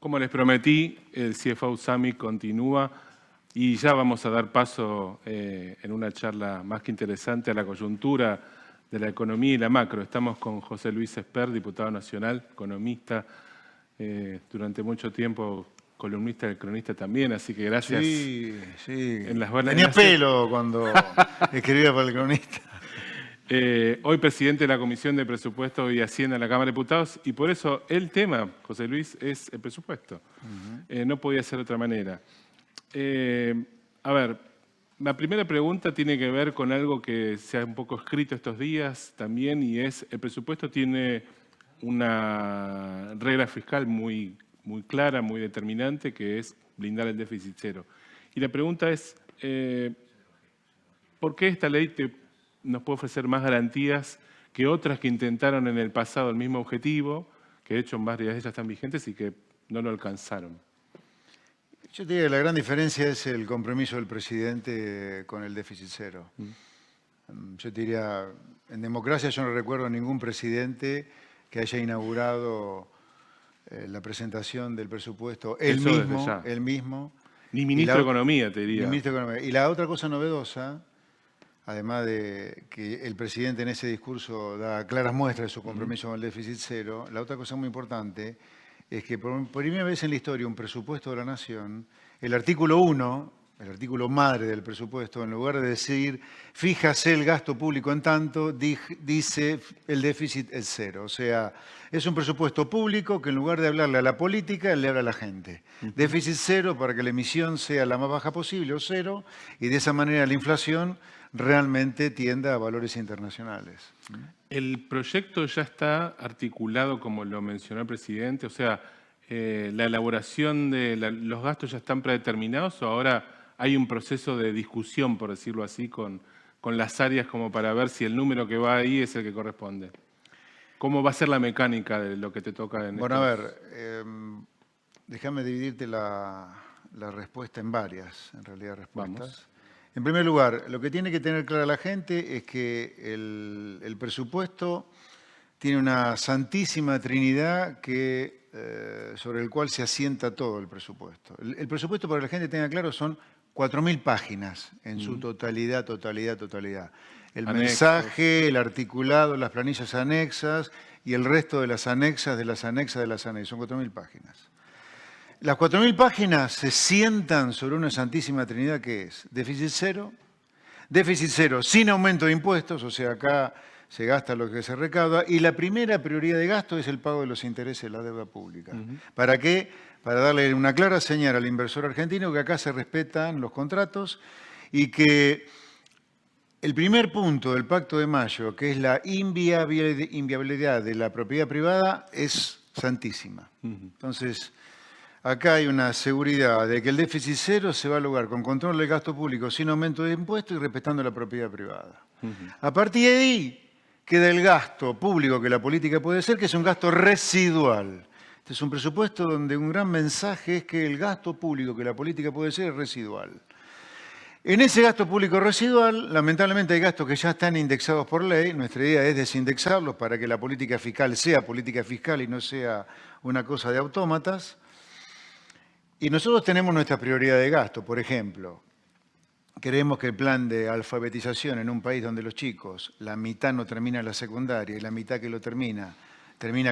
Como les prometí, el CFO Summit continúa y ya vamos a dar paso en una charla más que interesante a la coyuntura de la economía y la macro. Estamos con José Luis Espert, diputado nacional, economista, durante mucho tiempo columnista del Cronista también, así que gracias. Sí. Tenía pelo cuando escribía para el Cronista. Hoy presidente de la Comisión de Presupuesto y Hacienda de la Cámara de Diputados, y por eso el tema, José Luis, es el presupuesto. No podía ser de otra manera. A ver, la primera pregunta tiene que ver con algo que se ha un poco escrito estos días también, y es el presupuesto tiene una regla fiscal muy clara, muy determinante, que es blindar el déficit cero. Y la pregunta es, ¿por qué esta ley nos puede ofrecer más garantías que otras que intentaron en el pasado el mismo objetivo, que de hecho varias de ellas están vigentes y que no lo alcanzaron? Yo te diría que la gran diferencia es el compromiso del presidente con el déficit cero. Yo te diría, en democracia yo no recuerdo a ningún presidente que haya inaugurado la presentación del presupuesto él mismo. Ni ministro de Economía, te diría. Ni ministro de Economía. Y la otra cosa novedosa, además de que el presidente en ese discurso da claras muestras de su compromiso con el déficit cero, la otra cosa muy importante es que por primera vez en la historia un presupuesto de la Nación, el artículo 1, el artículo madre del presupuesto, en lugar de decir fíjase el gasto público en tanto, dice el déficit es cero. O sea, es un presupuesto público que en lugar de hablarle a la política, le habla a la gente. Déficit cero para que la emisión sea la más baja posible o cero, y de esa manera la inflación realmente tienda a valores internacionales. ¿El proyecto ya está articulado, como lo mencionó el presidente? O sea, ¿la elaboración de los gastos ya están predeterminados o ahora hay un proceso de discusión, por decirlo así, con las áreas como para ver si el número que va ahí es el que corresponde? ¿Cómo va a ser la mecánica de lo que te toca en Bueno, a ver, déjame dividirte la respuesta en varias, en realidad, respuestas. Vamos. En primer lugar, lo que tiene que tener clara la gente es que el presupuesto tiene una santísima trinidad sobre el cual se asienta todo el presupuesto. El presupuesto, para que la gente tenga claro, son 4.000 páginas en su totalidad. El mensaje, el articulado, las planillas anexas y el resto de las anexas, son 4.000 páginas. Las 4.000 páginas se sientan sobre una santísima trinidad que es déficit cero sin aumento de impuestos, o sea, acá se gasta lo que se recauda, y la primera prioridad de gasto es el pago de los intereses de la deuda pública. ¿Para qué? Para darle una clara señal al inversor argentino que acá se respetan los contratos y que el primer punto del Pacto de Mayo, que es la inviabilidad de la propiedad privada, es santísima. Entonces, acá hay una seguridad de que el déficit cero se va a lograr con control del gasto público sin aumento de impuestos y respetando la propiedad privada. A partir de ahí queda el gasto público que la política puede ser, que es un gasto residual. Este es un presupuesto donde un gran mensaje es que el gasto público que la política puede ser es residual. En ese gasto público residual, lamentablemente hay gastos que ya están indexados por ley. Nuestra idea es desindexarlos para que la política fiscal sea política fiscal y no sea una cosa de autómatas. Y nosotros tenemos nuestra prioridad de gasto. Por ejemplo, creemos que el plan de alfabetización en un país donde los chicos, la mitad no termina la secundaria y la mitad que lo termina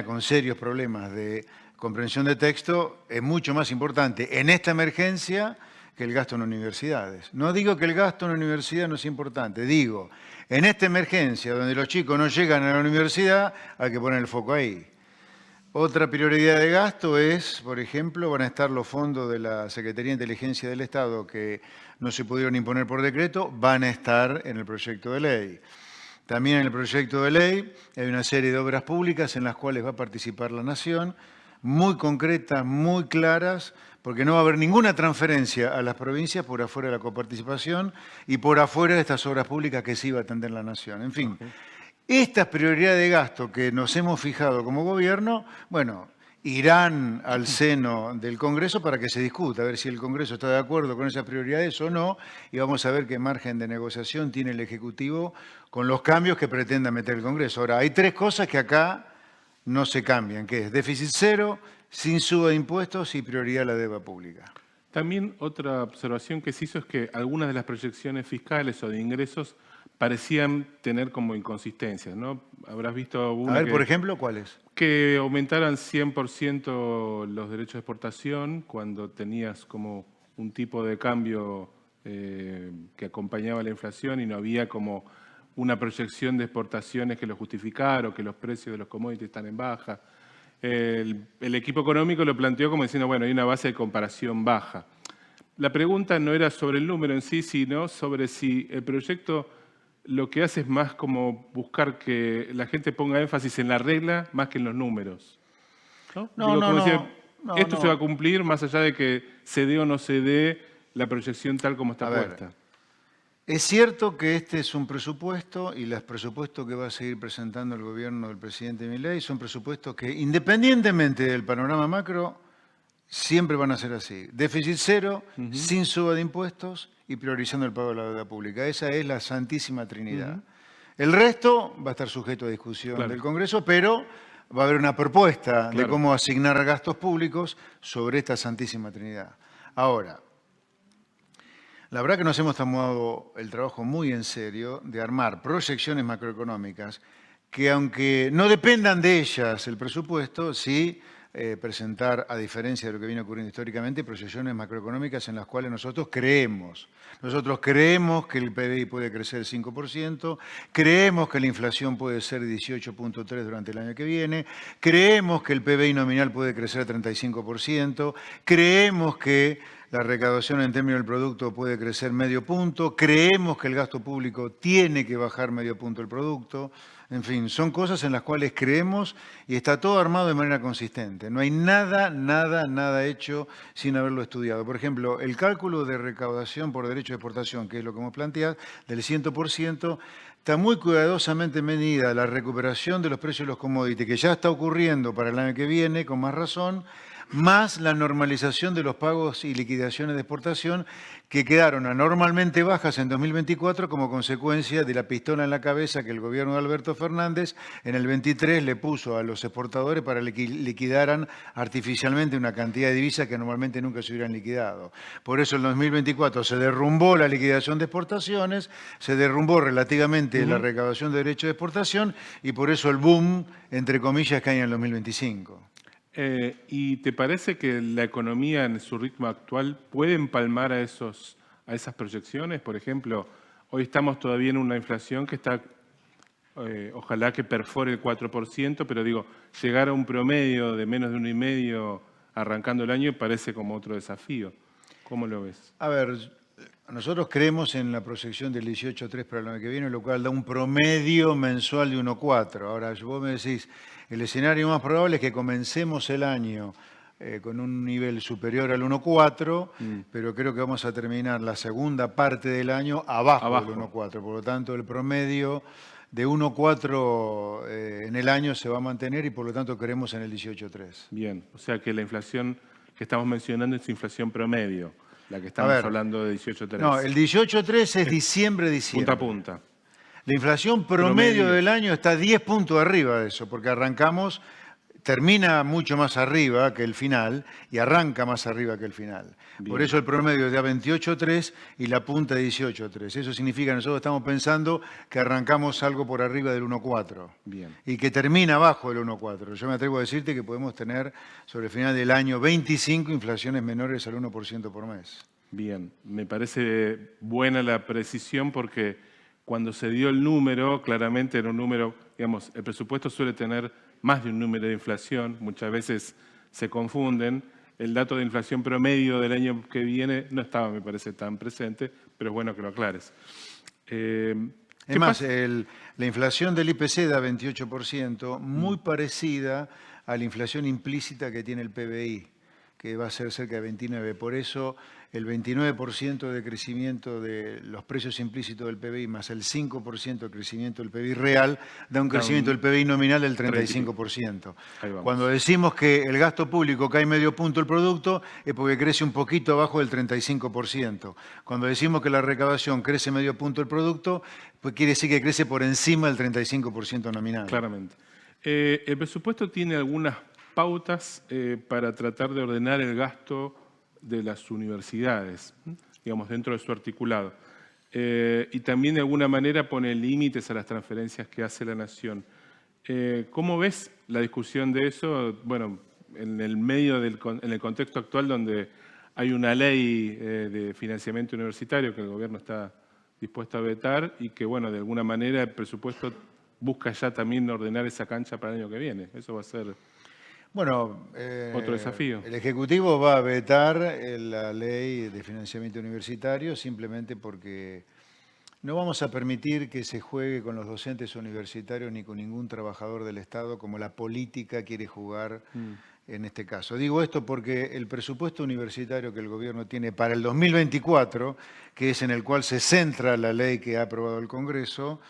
con serios problemas de comprensión de texto, es mucho más importante en esta emergencia que el gasto en universidades. No digo que el gasto en universidad no es importante, digo, en esta emergencia donde los chicos no llegan a la universidad, hay que poner el foco ahí. Otra prioridad de gasto es, por ejemplo, van a estar los fondos de la Secretaría de Inteligencia del Estado que no se pudieron imponer por decreto, van a estar en el proyecto de ley. También en el proyecto de ley hay una serie de obras públicas en las cuales va a participar la Nación, muy concretas, muy claras, porque no va a haber ninguna transferencia a las provincias por afuera de la coparticipación y por afuera de estas obras públicas que sí va a atender la Nación. En fin. Estas prioridades de gasto que nos hemos fijado como gobierno, bueno, irán al seno del Congreso para que se discuta, a ver si el Congreso está de acuerdo con esas prioridades o no, y vamos a ver qué margen de negociación tiene el Ejecutivo con los cambios que pretenda meter el Congreso. Ahora, hay tres cosas que acá no se cambian, que es déficit cero, sin suba de impuestos y prioridad a la deuda pública. También otra observación que se hizo es que algunas de las proyecciones fiscales o de ingresos parecían tener como inconsistencias, ¿no? Habrás visto una A ver, por ejemplo, ¿cuáles? que aumentaran 100% los derechos de exportación cuando tenías como un tipo de cambio que acompañaba la inflación y no había como una proyección de exportaciones que lo justificara o que los precios de los commodities están en baja. El equipo económico lo planteó como diciendo, bueno, hay una base de comparación baja. La pregunta no era sobre el número en sí, sino sobre si el proyecto lo que hace es más como buscar que la gente ponga énfasis en la regla más que en los números. ¿No? Digo, como decir, esto se va a cumplir más allá de que se dé o no se dé la proyección tal como está puesta. Es cierto que este es un presupuesto y los presupuestos que va a seguir presentando el gobierno del presidente Milei son presupuestos que, independientemente del panorama macro, siempre van a ser así. Déficit cero, sin suba de impuestos y priorizando el pago de la deuda pública. Esa es la santísima trinidad. El resto va a estar sujeto a discusión del Congreso, pero va a haber una propuesta de cómo asignar gastos públicos sobre esta santísima trinidad. Ahora, la verdad que nos hemos tomado el trabajo muy en serio de armar proyecciones macroeconómicas que, aunque no dependan de ellas el presupuesto, sí presentar, a diferencia de lo que viene ocurriendo históricamente, proyecciones macroeconómicas en las cuales nosotros creemos. Nosotros creemos que el PBI puede crecer 5%, creemos que la inflación puede ser 18.3 durante el año que viene, creemos que el PBI nominal puede crecer 35%, creemos que la recaudación en términos del producto puede crecer medio punto, creemos que el gasto público tiene que bajar medio punto el producto. En fin, son cosas en las cuales creemos y está todo armado de manera consistente. No hay nada hecho sin haberlo estudiado. Por ejemplo, el cálculo de recaudación por derecho de exportación, que es lo que hemos planteado, del 100%, está muy cuidadosamente medida la recuperación de los precios de los commodities, que ya está ocurriendo para el año que viene, con más razón, más la normalización de los pagos y liquidaciones de exportación que quedaron anormalmente bajas en 2024 como consecuencia de la pistola en la cabeza que el gobierno de Alberto Fernández en el 23 le puso a los exportadores para que liquidaran artificialmente una cantidad de divisas que normalmente nunca se hubieran liquidado. Por eso en 2024 se derrumbó la liquidación de exportaciones, se derrumbó relativamente la recaudación de derechos de exportación y por eso el boom, entre comillas, que hay en el 2025. ¿Y te parece que la economía en su ritmo actual puede empalmar a esas proyecciones? Por ejemplo, hoy estamos todavía en una inflación que está, ojalá que perfore el 4%, pero digo, llegar a un promedio de menos de 1,5 arrancando el año parece como otro desafío. ¿Cómo lo ves? A ver, nosotros creemos en la proyección del 18.3 para el año que viene, lo cual da un promedio mensual de 1.4. Ahora, vos me decís, el escenario más probable es que comencemos el año con un nivel superior al 1.4, pero creo que vamos a terminar la segunda parte del año abajo. Del 1.4. Por lo tanto, el promedio de 1.4 en el año se va a mantener y por lo tanto creemos en el 18.3. Bien, o sea que la inflación que estamos mencionando es inflación promedio. La que estamos hablando de 18.3. No, el 18.3 es diciembre. Punta a punta. La inflación promedio del año está 10 puntos arriba de eso, porque arrancamos, termina mucho más arriba que el final y arranca más arriba que el final. Bien. Por eso el promedio es de 28.3 y la punta de 18.3. Eso significa que nosotros estamos pensando que arrancamos algo por arriba del 1.4 y que termina abajo del 1.4. Yo me atrevo a decirte que podemos tener sobre el final del año 25 inflaciones menores al 1% por mes. Bien, me parece buena la precisión porque cuando se dio el número, claramente era un número, digamos, el presupuesto suele tener más de un número de inflación, muchas veces se confunden. El dato de inflación promedio del año que viene no estaba, me parece, tan presente, pero es bueno que lo aclares. Es más, la inflación del IPC da 28%, muy parecida a la inflación implícita que tiene el PBI, que va a ser cerca de 29%. Por eso el 29% de crecimiento de los precios implícitos del PBI más el 5% de crecimiento del PBI real da un crecimiento del PBI nominal del 35%. Cuando decimos que el gasto público cae medio punto el producto es porque crece un poquito abajo del 35%. Cuando decimos que la recaudación crece medio punto el producto, pues quiere decir que crece por encima del 35% nominal. Claramente. El presupuesto tiene algunas pautas para tratar de ordenar el gasto de las universidades, digamos, dentro de su articulado. Y también de alguna manera pone límites a las transferencias que hace la Nación. ¿Cómo ves la discusión de eso? Bueno, en el medio en el contexto actual donde hay una ley de financiamiento universitario que el gobierno está dispuesto a vetar y que, bueno, de alguna manera el presupuesto busca ya también ordenar esa cancha para el año que viene. Eso va a ser Bueno, otro desafío. el Ejecutivo va a vetar la ley de financiamiento universitario simplemente porque no vamos a permitir que se juegue con los docentes universitarios ni con ningún trabajador del Estado como la política quiere jugar en este caso. Digo esto porque el presupuesto universitario que el gobierno tiene para el 2024, que es en el cual se centra la ley que ha aprobado el Congreso,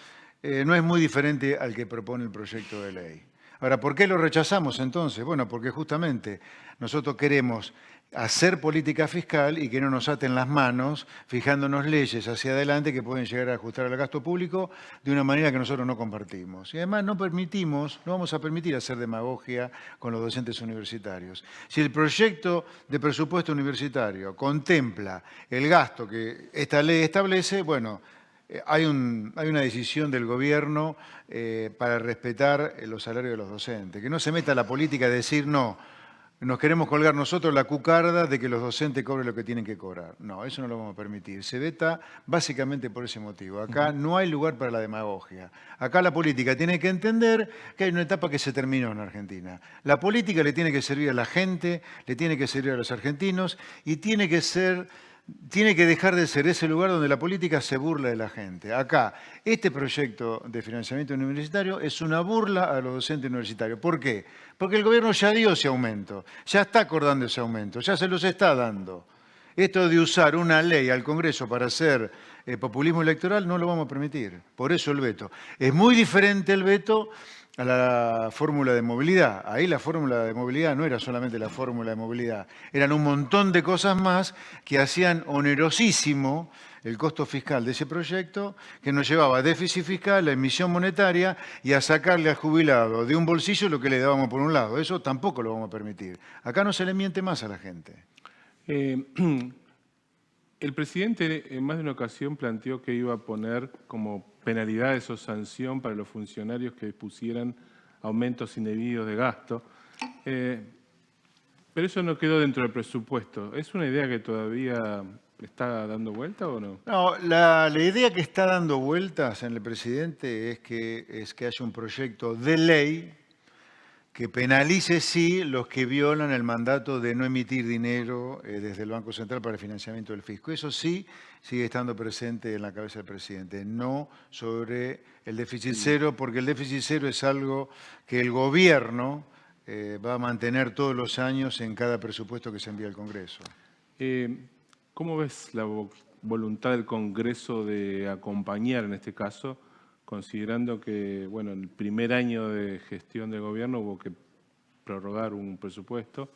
no es muy diferente al que propone el proyecto de ley. Ahora, ¿por qué lo rechazamos entonces? Bueno, porque justamente nosotros queremos hacer política fiscal y que no nos aten las manos fijándonos leyes hacia adelante que pueden llegar a ajustar al gasto público de una manera que nosotros no compartimos. Y además no vamos a permitir hacer demagogia con los docentes universitarios. Si el proyecto de presupuesto universitario contempla el gasto que esta ley establece, bueno, hay una decisión del gobierno para respetar los salarios de los docentes. Que no se meta la política de decir, no, nos queremos colgar nosotros la cucarda de que los docentes cobren lo que tienen que cobrar. No, eso no lo vamos a permitir. Se veta básicamente por ese motivo. Acá no hay lugar para la demagogia. Acá la política tiene que entender que hay una etapa que se terminó en Argentina. La política le tiene que servir a la gente, le tiene que servir a los argentinos y tiene que dejar de ser ese lugar donde la política se burla de la gente. Acá, este proyecto de financiamiento universitario es una burla a los docentes universitarios. ¿Por qué? Porque el gobierno ya dio ese aumento, ya está acordando ese aumento, ya se los está dando. Esto de usar una ley al Congreso para hacer populismo electoral no lo vamos a permitir. Por eso el veto. Es muy diferente el veto a la fórmula de movilidad. Ahí la fórmula de movilidad no era solamente la fórmula de movilidad, eran un montón de cosas más que hacían onerosísimo el costo fiscal de ese proyecto, que nos llevaba a déficit fiscal, a emisión monetaria y a sacarle al jubilado de un bolsillo lo que le dábamos por un lado. Eso tampoco lo vamos a permitir. Acá no se le miente más a la gente. El presidente en más de una ocasión planteó que iba a poner como penalidades o sanción para los funcionarios que dispusieran aumentos indebidos de gasto. Pero eso no quedó dentro del presupuesto. ¿Es una idea que todavía está dando vuelta o no? No, la idea que está dando vueltas en el presidente es que haya un proyecto de ley que penalice, sí, los que violan el mandato de no emitir dinero desde el Banco Central para el financiamiento del fisco. Eso sí sigue estando presente en la cabeza del presidente, no sobre el déficit cero, porque el déficit cero es algo que el gobierno va a mantener todos los años en cada presupuesto que se envía al Congreso. ¿Cómo ves la voluntad del Congreso de acompañar en este caso, considerando que, bueno, en el primer año de gestión del gobierno hubo que prorrogar un presupuesto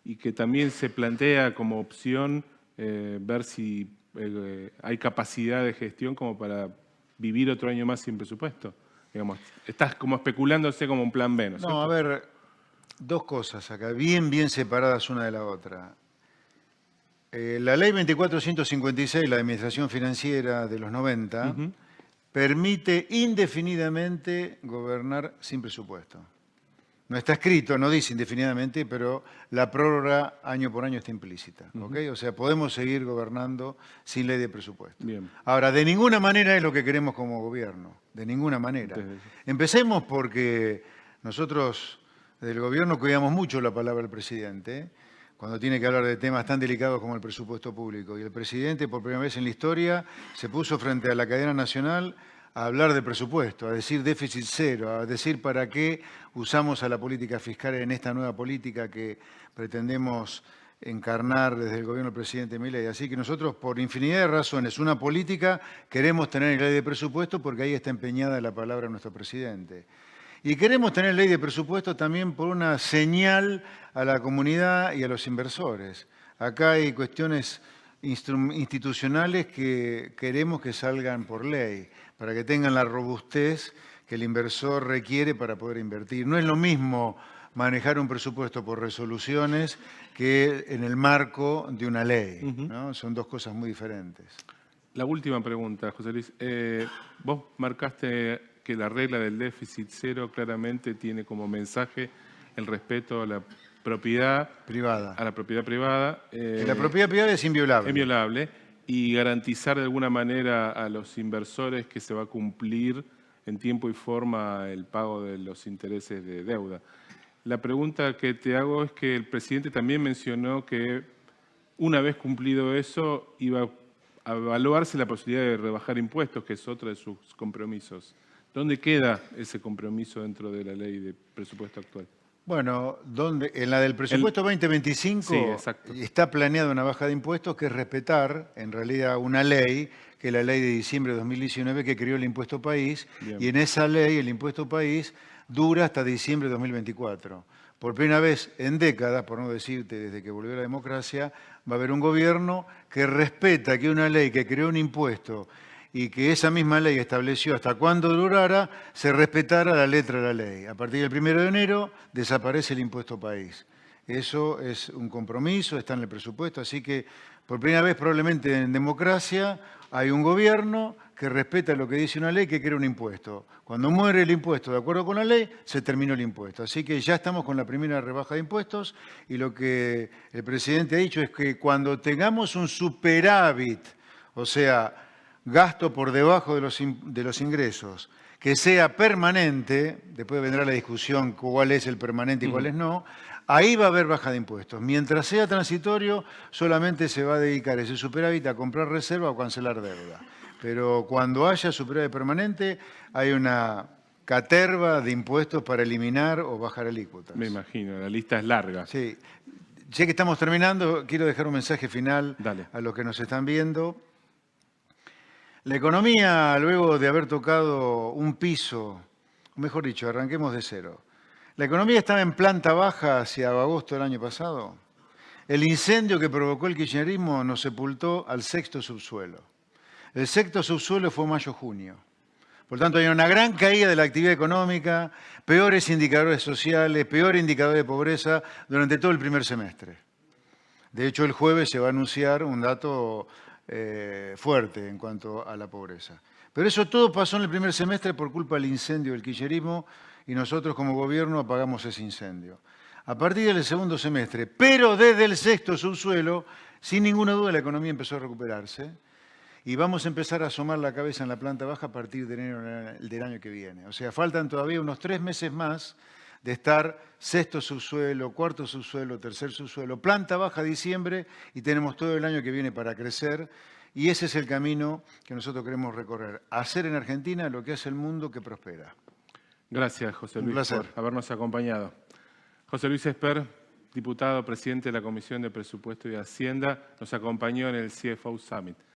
y que también se plantea como opción ver si hay capacidad de gestión como para vivir otro año más sin presupuesto? Digamos, estás como especulándose como un plan B, ¿no es cierto? No, a ver, dos cosas acá, bien separadas una de la otra. La ley 24.156, la de Administración Financiera de los 90, permite indefinidamente gobernar sin presupuesto. No está escrito, no dice indefinidamente, pero la prórroga año por año está implícita. ¿Okay? O sea, podemos seguir gobernando sin ley de presupuesto. Bien. Ahora, de ninguna manera es lo que queremos como gobierno, de ninguna manera. Empecemos porque nosotros del gobierno cuidamos mucho la palabra del presidente, cuando tiene que hablar de temas tan delicados como el presupuesto público. Y el presidente, por primera vez en la historia, se puso frente a la cadena nacional a hablar de presupuesto, a decir déficit cero, a decir para qué usamos a la política fiscal en esta nueva política que pretendemos encarnar desde el gobierno del presidente Milei. Así que nosotros, por infinidad de razones, una política queremos tener en ley de presupuesto porque ahí está empeñada la palabra de nuestro presidente. Y queremos tener ley de presupuesto también por una señal a la comunidad y a los inversores. Acá hay cuestiones institucionales que queremos que salgan por ley, para que tengan la robustez que el inversor requiere para poder invertir. No es lo mismo manejar un presupuesto por resoluciones que en el marco de una ley, ¿no? Son dos cosas muy diferentes. La última pregunta, José Luis. Vos marcaste que la regla del déficit cero claramente tiene como mensaje el respeto a la propiedad Privada. A la propiedad privada. La propiedad privada es inviolable. Es inviolable. Y garantizar de alguna manera a los inversores que se va a cumplir en tiempo y forma el pago de los intereses de deuda. La pregunta que te hago es que el presidente también mencionó que una vez cumplido eso iba a evaluarse la posibilidad de rebajar impuestos, que es otro de sus compromisos. ¿Dónde queda ese compromiso dentro de la ley de presupuesto actual? Bueno, en la del presupuesto 2025 Sí, exacto. está planeada una baja de impuestos que es respetar, en realidad, una ley, que es la ley de diciembre de 2019 que creó el impuesto país, Bien. y en esa ley el impuesto país dura hasta diciembre de 2024. Por primera vez en décadas, por no decirte desde que volvió la democracia, va a haber un gobierno que respeta que una ley que creó un impuesto y que esa misma ley estableció hasta cuándo durara, se respetara la letra de la ley. A partir del 1 de enero desaparece el impuesto país. Eso es un compromiso, está en el presupuesto, así que por primera vez probablemente en democracia hay un gobierno que respeta lo que dice una ley que crea un impuesto. Cuando muere el impuesto de acuerdo con la ley, se terminó el impuesto. Así que ya estamos con la primera rebaja de impuestos y lo que el presidente ha dicho es que cuando tengamos un superávit, o sea, gasto por debajo de los ingresos, que sea permanente, después vendrá la discusión cuál es el permanente y cuál es no, ahí va a haber baja de impuestos. Mientras sea transitorio, solamente se va a dedicar ese superávit a comprar reserva o cancelar deuda. Pero cuando haya superávit permanente, hay una caterva de impuestos para eliminar o bajar alícuotas. Me imagino, la lista es larga. Sí. Ya que estamos terminando, quiero dejar un mensaje final a los que nos están viendo. La economía, luego de haber tocado un piso, o mejor dicho, arranquemos de cero. La economía estaba en planta baja hacia agosto del año pasado. El incendio que provocó el kirchnerismo nos sepultó al sexto subsuelo. El sexto subsuelo fue mayo-junio. Por tanto, hay una gran caída de la actividad económica, peores indicadores sociales, peor indicador de pobreza durante todo el primer semestre. De hecho, el jueves se va a anunciar un dato fuerte en cuanto a la pobreza. Pero eso todo pasó en el primer semestre por culpa del incendio del kirchnerismo y nosotros como gobierno apagamos ese incendio. A partir del segundo semestre, pero desde el sexto subsuelo, sin ninguna duda la economía empezó a recuperarse y vamos a empezar a asomar la cabeza en la planta baja a partir de enero del año que viene. O sea, faltan todavía unos 3 meses más de estar sexto subsuelo, cuarto subsuelo, tercer subsuelo, planta baja diciembre y tenemos todo el año que viene para crecer y ese es el camino que nosotros queremos recorrer. Hacer en Argentina lo que hace el mundo que prospera. Gracias, José Luis, placer. por habernos acompañado. José Luis Esper, diputado, presidente de la Comisión de Presupuesto y Hacienda, nos acompañó en el CFO Summit.